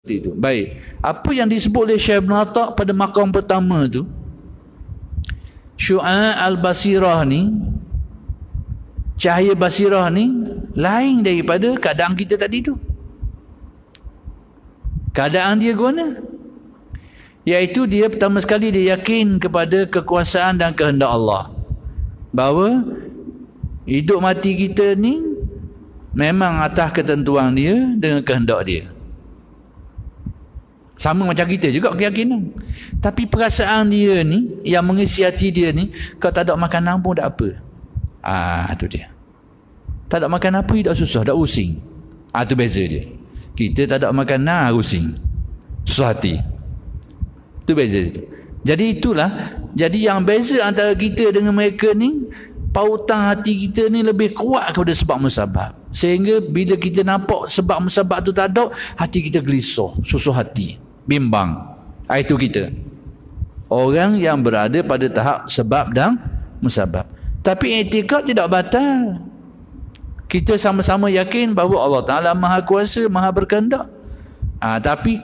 itu. Baik. Apa yang disebut oleh Syekh Ibn Atta' pada maqam pertama tu, Syu'a' al-basirah ni, cahaya basirah ni lain daripada keadaan kita tadi tu. Keadaan dia guna, iaitu dia pertama sekali dia yakin kepada kekuasaan dan kehendak Allah, bahawa hidup mati kita ni memang atas ketentuan dia dengan kehendak dia. Sama macam kita juga keyakinan. Tapi perasaan dia ni, yang mengisi hati dia ni, kalau tak ada makanan pun tak apa. Tu dia. Tak ada makan apa, tak susah, tak pusing. Tu beza dia. Kita tak ada makanan, pusing, susah hati. Itu beza dia. Jadi itulah, jadi yang beza antara kita dengan mereka ni, pautan hati kita ni lebih kuat kepada sebab musabab. Sehingga bila kita nampak sebab musabab tu tak ada, hati kita gelisah, susah hati, bimbang. Itu kita. Orang yang berada pada tahap sebab dan musabab. Tapi i'tikad tidak batal. Kita sama-sama yakin bahawa Allah Ta'ala Maha Kuasa, Maha Berkehendak. Tapi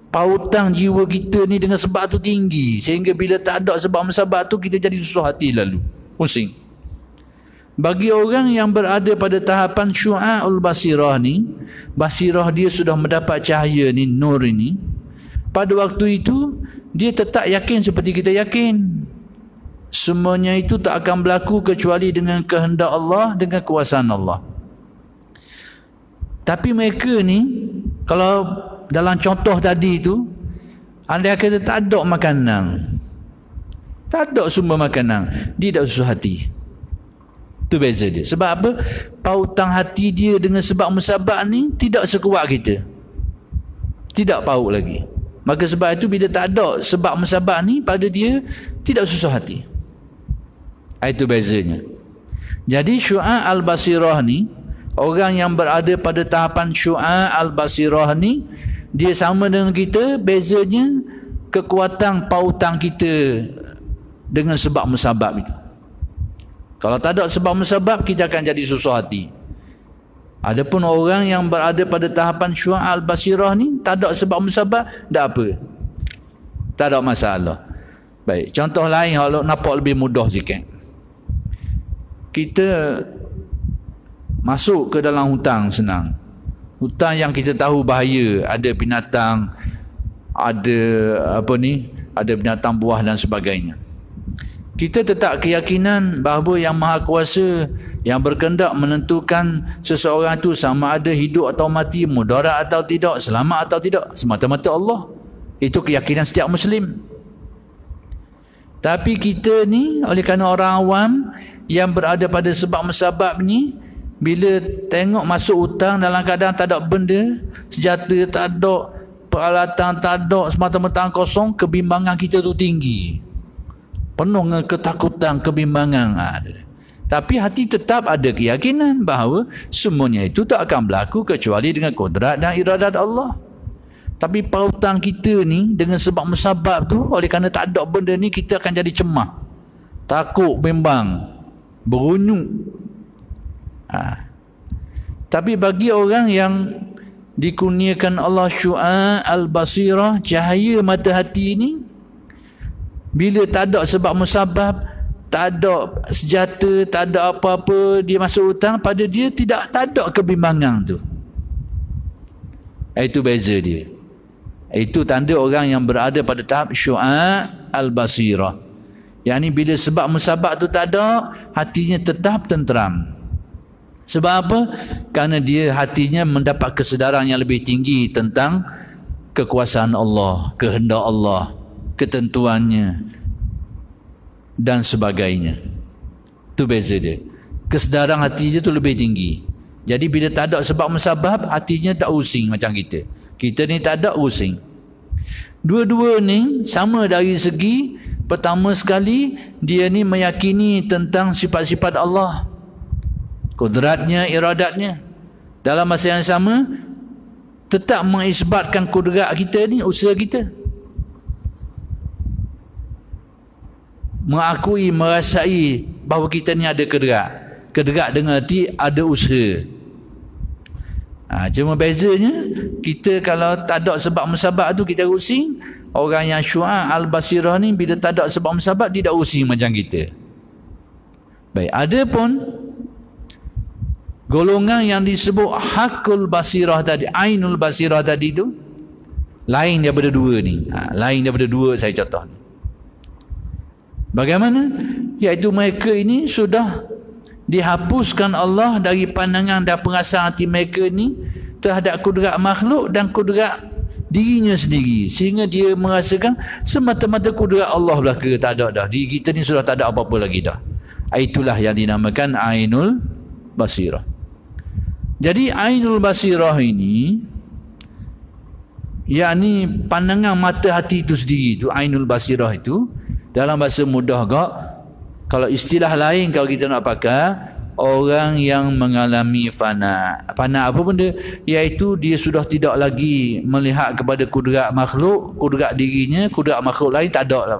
pautan jiwa kita ni dengan sebab tu tinggi, sehingga bila tak ada sebab musabab tu, kita jadi susah hati lalu, pusing. Bagi orang yang berada pada tahapan syu'a'ul basirah ni, basirah dia sudah mendapat cahaya ni, nur ini, pada waktu itu dia tetap yakin seperti kita yakin. Semuanya itu tak akan berlaku kecuali dengan kehendak Allah, dengan kuasaan Allah. Tapi mereka ni, kalau dalam contoh tadi tu, andai kata tak ada makanan, tak ada sumber makanan, dia tak susah hati. Itu beza dia. Sebab apa? Pautan hati dia dengan sebab musabab ni tidak sekuat kita, tidak paut lagi. Maka sebab itu bila tak ada sebab musabab ni, pada dia tidak susah hati. Itu bezanya. Jadi syu'a' al-basirah ni, orang yang berada pada tahapan syu'a' al-basirah ni, dia sama dengan kita, bezanya kekuatan pautan kita dengan sebab musabab itu. Kalau tak ada sebab musabab, kita akan jadi susah hati. Adapun orang yang berada pada tahapan syu'a' al-basirah ni, tak ada sebab musabab, tak apa, tak ada masalah. Baik, contoh lain kalau nampak lebih mudah sikit. Kita masuk ke dalam hutang, senang. Hutang yang kita tahu bahaya, ada binatang, ada ada binatang buah dan sebagainya. Kita tetap keyakinan bahawa yang Maha Kuasa, yang berkehendak menentukan seseorang itu sama ada hidup atau mati, mudarat atau tidak, selamat atau tidak, semata-mata Allah. Itu keyakinan setiap Muslim. Tapi kita ni, oleh kerana orang awam yang berada pada sebab musabab ni, bila tengok masuk hutang dalam keadaan tak ada benda, senjata tak ada, peralatan tak ada, semata-mata kosong, kebimbangan kita tu tinggi, penuh dengan ketakutan, kebimbangan. Tapi hati tetap ada keyakinan bahawa semuanya itu tak akan berlaku kecuali dengan kudrat dan iradat Allah. Tapi pautan kita ni dengan sebab musabab tu, oleh kerana tak ada benda ni, kita akan jadi cemah, takut, bimbang, berunyuk. Tapi bagi orang yang dikurniakan Allah syu'a' al-basirah, cahaya mata hati ni, bila tak ada sebab musabab, tak ada senjata, tak ada apa-apa, dia masuk hutang, pada dia tak ada kebimbangan tu. Itu beza dia. Itu tanda orang yang berada pada tahap syu'a' al-basirah. Yang ni bila sebab musabab tu tak ada, hatinya tetap tenteram. Sebab apa? Kerana dia hatinya mendapat kesedaran yang lebih tinggi tentang kekuasaan Allah, kehendak Allah, ketentuannya dan sebagainya. Itu beza dia. Kesedaran hatinya tu lebih tinggi. Jadi bila tak ada sebab musabab, hatinya tak using macam kita. Kita ni tak ada using. Dua-dua ni sama dari segi, pertama sekali dia ni meyakini tentang sifat-sifat Allah, kudratnya, iradatnya. Dalam masa yang sama tetap mengisbatkan kudrat kita ni, usaha kita, mengakui, merasai bahawa kita ni ada kudrat. Kudrat dengan arti ada usaha. Cuma bezanya, kita kalau tak ada sebab musabab tu kita rusing. Orang yang syu'a' al-basirah ni bila tak ada sebab musabab dia tak rusing macam kita. Baik, ada pun golongan yang disebut hakul basirah tadi, ainul basirah tadi tu lain daripada dua ni. Lain daripada dua saya contoh. Bagaimana? Iaitu mereka ini sudah dihapuskan Allah dari pandangan dan perasaan hati mereka ni terhadap kudrat makhluk dan kudrat dirinya sendiri, sehingga dia merasakan semata-mata kudrat Allah belaka, tak ada dah. Diri kita ni sudah tak ada apa-apa lagi dah. Itulah yang dinamakan ainul basirah. Jadi ainul basirah ini, yakni pandangan mata hati itu sendiri, itu ainul basirah itu dalam bahasa mudah gak. Kalau istilah lain kalau kita nak pakai, orang yang mengalami fana. Fana apa benda? Iaitu dia sudah tidak lagi melihat kepada kudrat makhluk, kudrat dirinya, kudrat makhluk lain tak ada lah.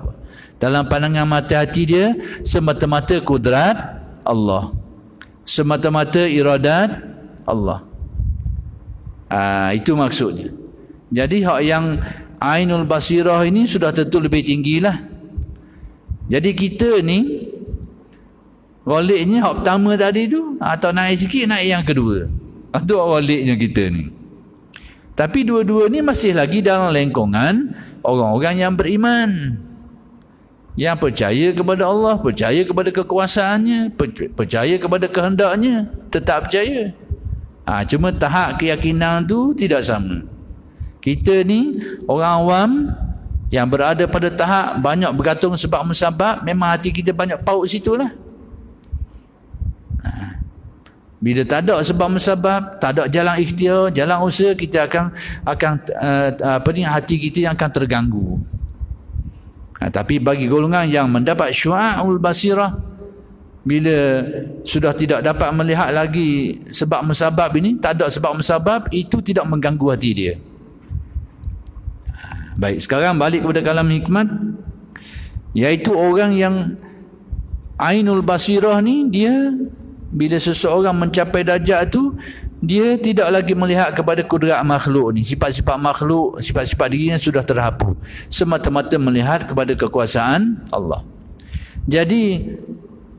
Dalam pandangan mata hati dia semata-mata kudrat Allah, semata-mata iradat Allah. Itu maksudnya. Jadi hak yang ainul basirah ini sudah tentu lebih tinggilah. Jadi kita ni waliknya hak pertama tadi tu, atau naik sikit naik yang kedua. Itu waliknya kita ni. Tapi dua-dua ni masih lagi dalam lingkungan orang-orang yang beriman, yang percaya kepada Allah, percaya kepada kekuasaannya, percaya kepada kehendaknya, tetap percaya. Cuma tahap keyakinan tu tidak sama. Kita ni orang awam yang berada pada tahap banyak bergantung sebab musabab, memang hati kita banyak paut situlah. Bila tak ada sebab musabab, tak ada jalan ikhtiar, jalan usaha, kita akan hati kita yang akan terganggu. Tapi bagi golongan yang mendapat syu'a'ul basirah, bila sudah tidak dapat melihat lagi sebab musabab ini, tak ada sebab musabab, itu tidak mengganggu hati dia. Baik, sekarang balik kepada kalam hikmat, iaitu orang yang ainul basirah ni, dia bila seseorang mencapai darjat tu, dia tidak lagi melihat kepada kudrat makhluk ni, sifat-sifat makhluk, sifat-sifat dirinya sudah terhapus, semata-mata melihat kepada kekuasaan Allah. Jadi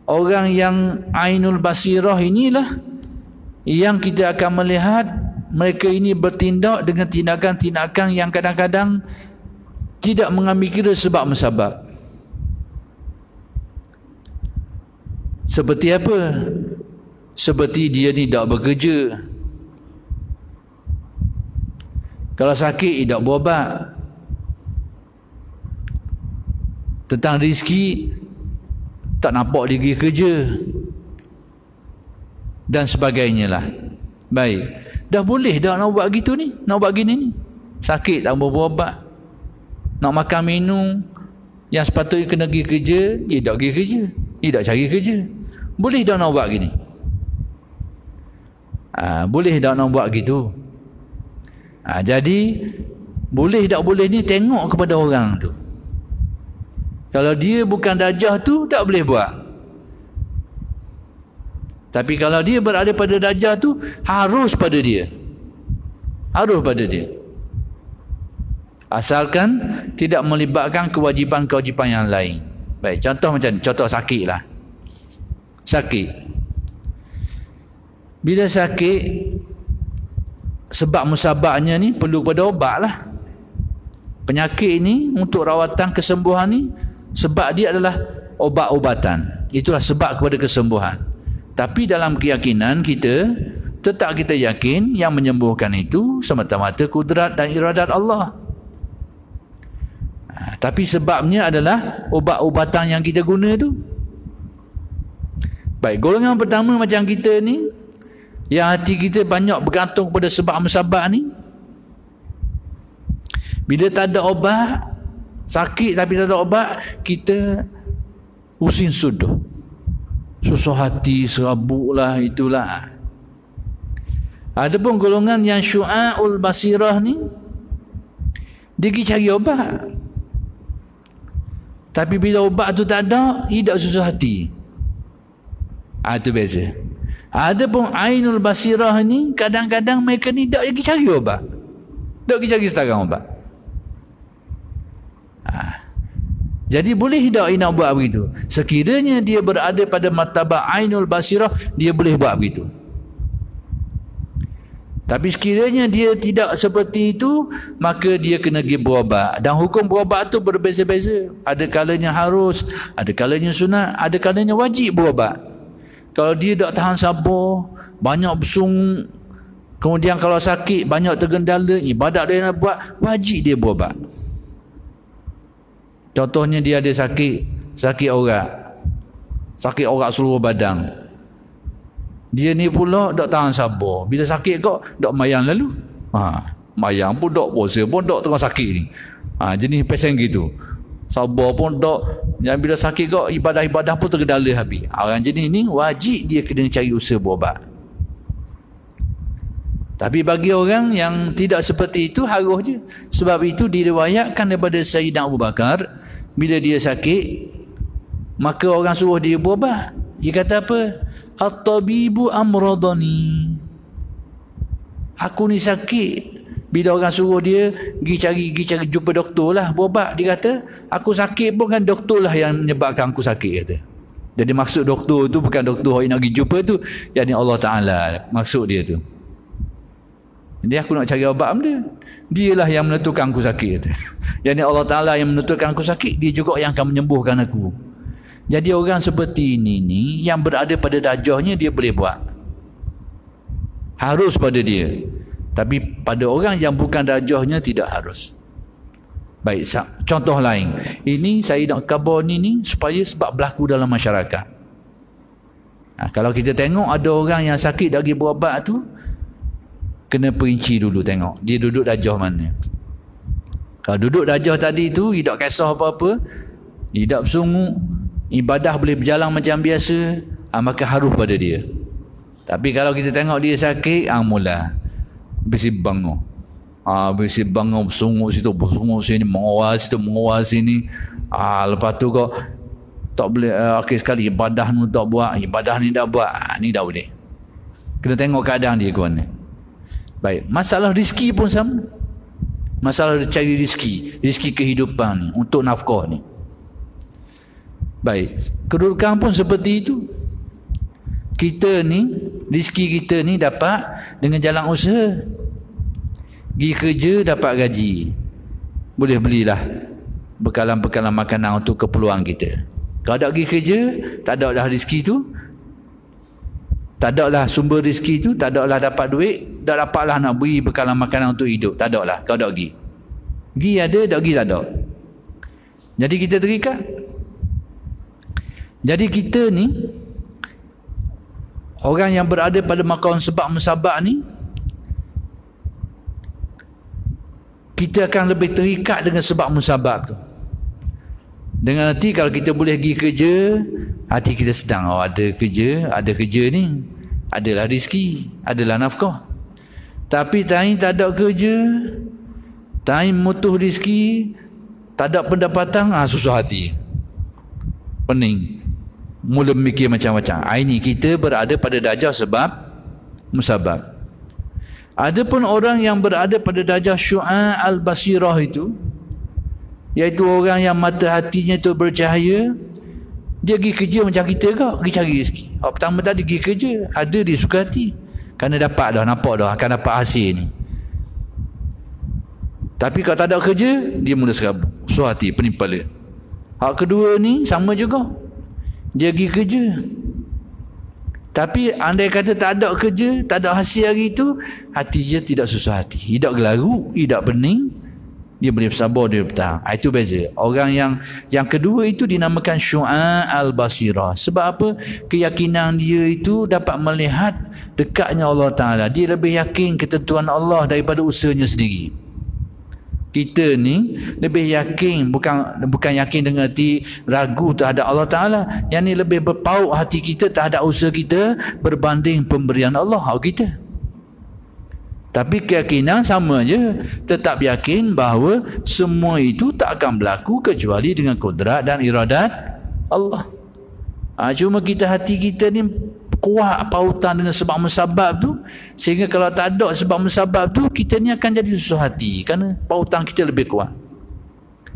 orang yang ainul basirah inilah yang kita akan melihat mereka ini bertindak dengan tindakan-tindakan yang kadang-kadang tidak mengambil kira sebab musabab. Seperti apa? Seperti dia ni tak bekerja, kalau sakit tak berubat, tentang rezeki tak nampak dia pergi kerja, dan sebagainya lah. Baik, dah boleh dah nak buat gitu ni, nak buat gini ni, sakit tak berubat, nak makan minum yang sepatutnya kena pergi kerja, dia tak pergi kerja, dia tak cari kerja. Boleh dah nak buat gini? Boleh dah nak buat gitu? Jadi boleh tak boleh ni tengok kepada orang tu. Kalau dia bukan darjah tu, tak boleh buat. Tapi kalau dia berada pada darjah tu, harus pada dia. Harus pada dia. Asalkan tidak melibatkan kewajipan-kewajipan yang lain. Baik, contoh macam ni, contoh sakit lah. Sakit. Bila sakit, sebab musababnya ni perlu pada obat lah. Penyakit ni untuk rawatan kesembuhan ni, sebab dia adalah obat-obatan. Itulah sebab kepada kesembuhan. Tapi dalam keyakinan kita, tetap kita yakin yang menyembuhkan itu semata-mata kudrat dan iradat Allah. Tapi sebabnya adalah obat-obatan yang kita guna tu. Baik, golongan pertama macam kita ni, yang hati kita banyak bergantung pada sebab musabab ni, bila tak ada obat, sakit tapi tak ada obat, kita pusing sudah, susah hati, serabut lah, itulah. Ada pun golongan yang syu'a'ul basirah ni, dia pergi cari obat, tapi bila obat tu tak ada, dia tak susah hati. Itu beza. Adapun ainul basirah ni kadang-kadang mereka ni tak pergi cari obat. Tak pergi cari setarang obat. Jadi boleh tak nak buat begitu? Sekiranya dia berada pada martabat ainul basirah, dia boleh buat begitu. Tapi sekiranya dia tidak seperti itu, maka dia kena pergi berubat. Dan hukum berubat tu berbeza-beza. Ada kalanya harus, ada kalanya sunat, ada kalanya wajib berubat. Kalau dia tak tahan sabar, banyak bersungut, kemudian kalau sakit, banyak tergendala, ibadat dia nak buat, wajib dia berubat. Contohnya dia ada sakit orak seluruh badan. Dia ni pula tak tahan sabar. Bila sakit kok, tak mayang lalu. Mayang pun tak, puasa pun tak, tengah sakit ni. Jenis pesen gitu. Sabar pun tak. Yang bila sakit kok, ibadah-ibadah pun tergendala habis. Orang jenis ni wajib dia kena cari usaha berubat. Tapi bagi orang yang tidak seperti itu, harus je. Sebab itu diriwayatkan daripada Sayyidina Abu Bakar, bila dia sakit, maka orang suruh dia berubat. Dia kata apa? At-tabibu amradani. Aku ni sakit. Bila orang suruh dia pergi cari jumpa doktor lah, berubat. Dia kata, aku sakit pun kan doktor lah yang menyebabkan aku sakit, kata. Jadi maksud doktor tu bukan doktor yang nak pergi jumpa tu, yakni Allah Ta'ala maksud dia tu. Jadi aku nak cari obat benda, dialah yang menentukan aku sakit. Yang ni Allah Ta'ala yang menentukan aku sakit, dia juga yang akan menyembuhkan aku. Jadi orang seperti ini ni, yang berada pada darjahnya dia boleh buat. Harus pada dia. Tapi pada orang yang bukan darjahnya tidak harus. Baik, contoh lain. Ini saya nak khabar ni supaya sebab berlaku dalam masyarakat. Kalau kita tengok ada orang yang sakit lagi berubat tu, kena perinci dulu tengok dia duduk darjah mana. Kalau duduk darjah tadi tu, dia tak kisah apa-apa, dia tak bersungut, ibadah boleh berjalan macam biasa, maka harus pada dia. Tapi kalau kita tengok dia sakit, mula besi bangun, bersungut situ, bersungut sini, mengawas situ, mengawas sini. Lepas tu kau tak boleh, akhir sekali ibadah ni tak buat, ibadah ni tak buat, ni dah boleh. Kena tengok keadaan dia ke mana. Baik, masalah rezeki pun sama. Masalah cari rezeki kehidupan ni, untuk nafkah ni. Baik, kedudukan pun seperti itu. Kita ni, rezeki kita ni dapat dengan jalan usaha. Pergi kerja dapat gaji, boleh belilah bekalan-bekalan makanan untuk keperluan kita. Kalau tak pergi kerja, tak ada lah rezeki tu, tak ada lah sumber rezeki tu, tak ada lah dapat duit, tak dapat lah nak beri bekalan makanan untuk hidup, tak ada lah. Kau tak pergi, pergi ada, tak pergi tak ada. Jadi kita terikat. Jadi kita ni, orang yang berada pada maqam sebab musabab ni, kita akan lebih terikat dengan sebab musabab tu. Dengan hati kalau kita boleh pergi kerja, hati kita sedang, ada kerja ni, adalah rezeki, adalah nafkah. Tapi time tak ada kerja, time mutuh rezeki, tak ada pendapatan, susah hati, pening, mula mikir macam-macam. Ini kita berada pada darjah sebab musabab. Adapun orang yang berada pada darjah syu'a al-basirah itu, iaitu orang yang mata hatinya itu bercahaya, dia pergi kerja macam kita kau, pergi cari rezeki. Pertama tadi pergi kerja, ada dia suka hati, kerana dapat dah, nampak dah akan dapat hasil ni. Tapi kalau tak ada kerja, dia mula serabut, susah hati, pening kepala. Hak kedua ni sama juga, dia pergi kerja, tapi andai kata tak ada kerja, tak ada hasil hari itu, hati dia tidak susah hati, tidak gelaru, tidak pening, dia boleh bersabar, dia bertahan. Itu beza. Orang yang kedua itu dinamakan syu'a al-basirah. Sebab apa? Keyakinan dia itu dapat melihat dekatnya Allah Ta'ala. Dia lebih yakin ketentuan Allah daripada usahanya sendiri. Kita ni lebih yakin, bukan yakin dengan hati ragu terhadap Allah Ta'ala. Yang ni lebih berpaut hati kita terhadap usaha kita berbanding pemberian Allah kita. Tapi keyakinan sama je, tetap yakin bahawa semua itu tak akan berlaku kecuali dengan kudrat dan iradat Allah. Cuma hati kita ni kuat pautan dengan sebab musabab tu, sehingga kalau tak ada sebab musabab tu, kita ni akan jadi susah hati kerana pautan kita lebih kuat.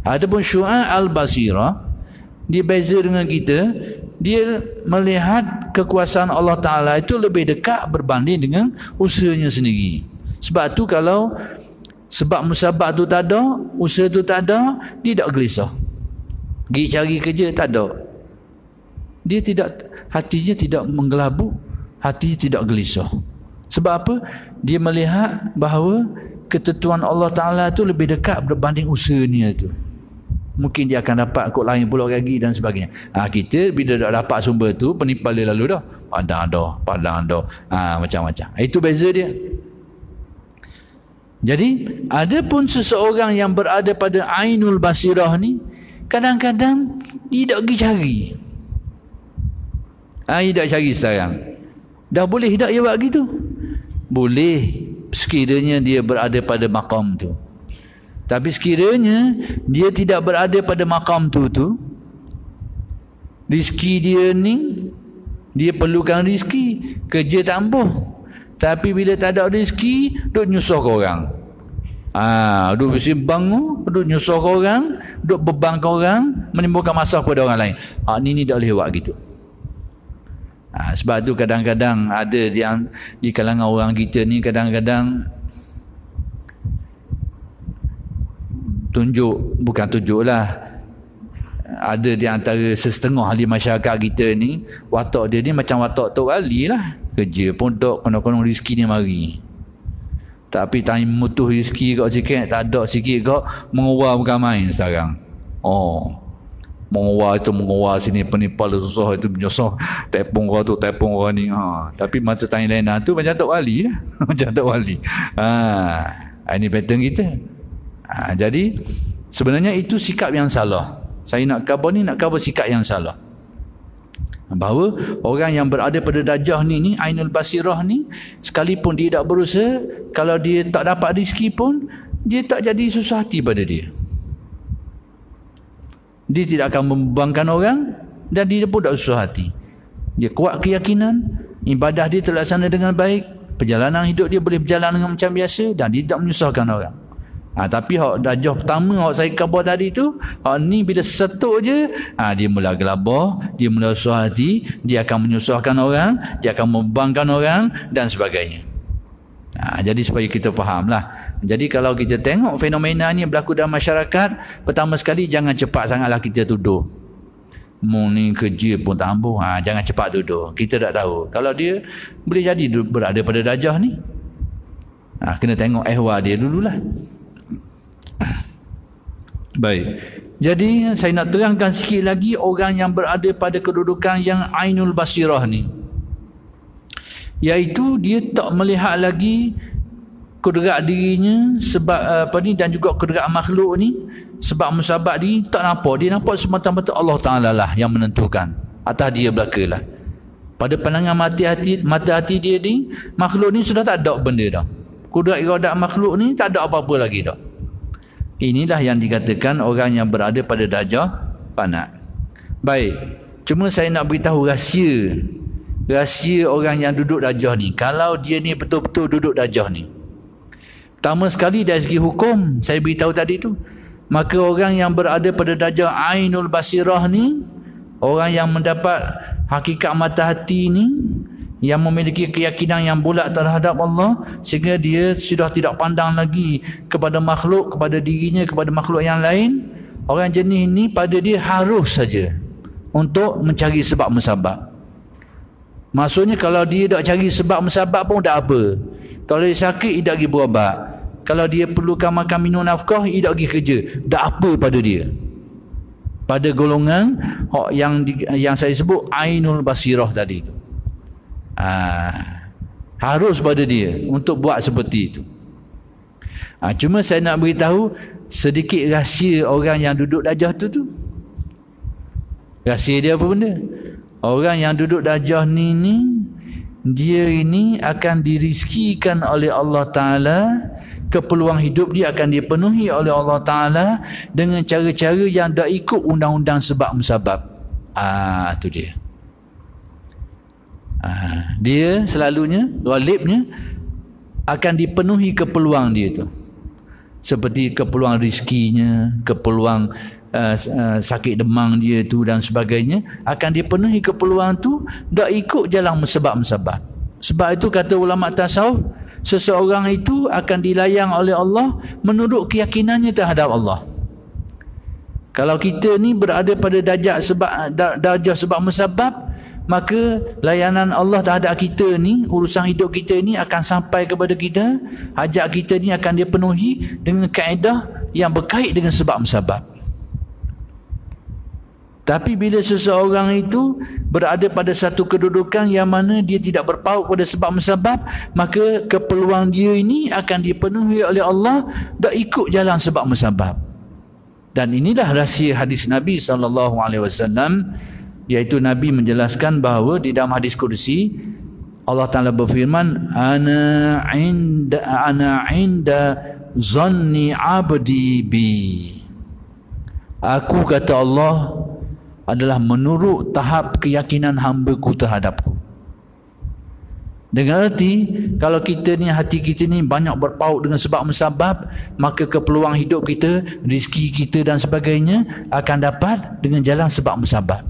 Adapun Syu'a al-Basirah, dia beza dengan kita, dia melihat kekuasaan Allah Ta'ala itu lebih dekat berbanding dengan usahanya sendiri. Sebab tu kalau sebab musabab tu tak ada, usaha tu tak ada, dia tak gelisah. Pergi cari kerja tak ada, dia tidak, hatinya tidak menggelabuk, hatinya tidak gelisah. Sebab apa? Dia melihat bahawa ketentuan Allah Ta'ala itu lebih dekat berbanding usahanya itu. Mungkin dia akan dapat kod lain pula lagi dan sebagainya. Kita bila dah dapat sumber tu, penipu lalu dah, padang dah, macam-macam. Itu beza dia. Jadi ada pun seseorang yang berada pada Ainul Basirah ni, kadang-kadang dia tak pergi cari. Dia tak cari sekarang. Dah boleh tak dia buat gitu? Boleh, sekiranya dia berada pada maqam tu. Tapi sekiranya dia tidak berada pada maqam tu, rezeki dia ni, dia perlukan rezeki, kerja tak ampuh. Tapi bila tak ada rezeki, duk nyusah ke orang. Duk bersimbang, duk nyusah ke orang, duk beban ke orang, menimbulkan masalah kepada orang lain. Ni tak boleh buat gitu. Sebab tu kadang-kadang ada di kalangan orang kita ni, kadang-kadang bukan tunjuk lah, ada di antara setengah ahli masyarakat kita ni, watak dia ni macam watak Tok Wali lah. Kerja pun tak, konon-konon rezeki ni mari, tapi time mutuh rezeki kau sikit, tak ada sikit kau, mengawal bukan main sekarang. Mengawal sini, penipal susah, itu menyusah, tepung kau tu, tepung kau ni. Tapi masa tanya lain tu macam Tok Wali lah. Macam Tok Wali. Ini pattern kita. Jadi sebenarnya itu sikap yang salah. Saya nak khabar sikap yang salah, bahawa orang yang berada pada darjah ni Ainul Basirah ni, sekalipun dia tak berusaha, kalau dia tak dapat rezeki pun, dia tak jadi susah hati pada dia. Dia tidak akan membebankan orang, dan dia pun tak susah hati. Dia kuat keyakinan, ibadah dia terlaksana dengan baik, perjalanan hidup dia boleh berjalan dengan macam biasa, dan dia tak menyusahkan orang. Tapi darjah pertama saya khabar tadi tu, ni bila setuk je, dia mula gelabah, dia mula susah hati, dia akan menyusahkan orang, dia akan membebankan orang dan sebagainya. Jadi supaya kita fahamlah. Jadi kalau kita tengok fenomena ni berlaku dalam masyarakat, pertama sekali jangan cepat sangatlah kita tuduh. Ni kerja pun tak ampuh, jangan cepat tuduh. Kita tak tahu kalau dia boleh jadi berada pada darjah ni. Kena tengok ehwal dia dululah. Baik. Jadi saya nak terangkan sikit lagi orang yang berada pada kedudukan yang Ainul Basirah ni, iaitu dia tak melihat lagi kudrat dirinya sebab dan juga kudrat makhluk ni, sebab musabab dia tak nampak. Dia nampak semata-mata Allah Ta'ala lah yang menentukan, atas dia belakalah. Pada pandangan mata hati dia ni, makhluk ni sudah tak ada benda dah. Kudrat iradat makhluk ni tak ada apa-apa lagi dah. Inilah yang dikatakan orang yang berada pada darjah fana. Baik, cuma saya nak beritahu rahsia orang yang duduk darjah ni. Kalau dia ni betul-betul duduk darjah ni, pertama sekali dari segi hukum saya beritahu tadi tu, maka orang yang berada pada darjah Ainul Basirah ni, orang yang mendapat hakikat mata hati ni, yang memiliki keyakinan yang bulat terhadap Allah, sehingga dia sudah tidak pandang lagi kepada makhluk, kepada dirinya, kepada makhluk yang lain. Orang jenis ini pada dia harus saja untuk mencari sebab musabab. Maksudnya kalau dia tak cari sebab musabab pun tak apa. Kalau dia sakit, dia tak pergi berubat. Kalau dia perlukan makan minum nafkah, dia tak pergi kerja. Tak apa pada dia. Pada golongan yang saya sebut Ainul Basirah tadi itu. Harus pada dia untuk buat seperti itu. Cuma saya nak beritahu sedikit rahsia orang yang duduk darjah tu. Rahsia dia apa benda? Orang yang duduk darjah ni dia ini akan dirizkikan oleh Allah Ta'ala, keperluan hidup dia akan dipenuhi oleh Allah Ta'ala dengan cara-cara yang tak ikut undang-undang sebab musabab. Itu dia. Dia selalunya, ghalibnya akan dipenuhi keperluan dia tu. Seperti keperluan rizkinya, keperluan sakit demam dia tu dan sebagainya, akan dipenuhi keperluan tu, tak ikut jalan musabab-musabab. Sebab itu kata ulama tasawuf, seseorang itu akan dilayang oleh Allah menurut keyakinannya terhadap Allah. Kalau kita ni berada pada darjah sebab musabab, maka layanan Allah terhadap kita ni, urusan hidup kita ni akan sampai kepada kita, hajat kita ni akan dia penuhi dengan kaedah yang berkait dengan sebab musabab. Tapi bila seseorang itu berada pada satu kedudukan yang mana dia tidak berpaut pada sebab musabab, maka keperluan dia ini akan dipenuhi oleh Allah, tak ikut jalan sebab musabab. Dan inilah rahsia hadis Nabi SAW, iaitu Nabi menjelaskan bahawa di dalam hadis kursi Allah Ta'ala berfirman, ana inda zanni abdi bi. Aku, kata Allah, adalah menurut tahap keyakinan hamba-Ku terhadapku. Dengan arti, kalau kita ni, hati kita ni banyak berpaut dengan sebab musabab, maka keperluan hidup kita, rezeki kita dan sebagainya akan dapat dengan jalan sebab musabab.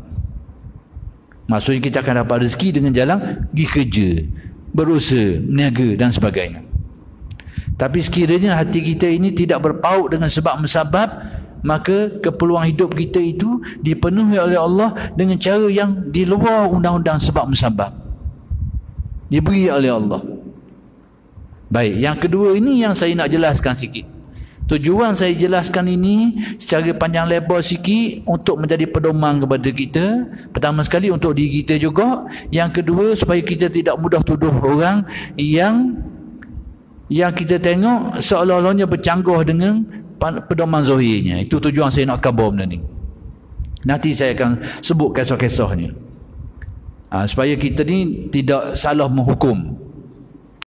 Maksudnya kita akan dapat rezeki dengan jalan pergi kerja, berusaha, meniaga dan sebagainya. Tapi sekiranya hati kita ini tidak berpaut dengan sebab musabab, maka keperluan hidup kita itu dipenuhi oleh Allah dengan cara yang di luar undang-undang sebab musabab, diberi oleh Allah. Baik, yang kedua ini yang saya nak jelaskan sikit. Tujuan saya jelaskan ini secara panjang lebar sikit untuk menjadi pedoman kepada kita. Pertama sekali untuk diri kita juga. Yang kedua supaya kita tidak mudah tuduh orang yang kita tengok seolah-olahnya bercanggah dengan pedoman zahirnya. Itu tujuan saya nak khabar benda ni. Nanti saya akan sebut kisah-kisahnya. Supaya kita ni tidak salah menghukum.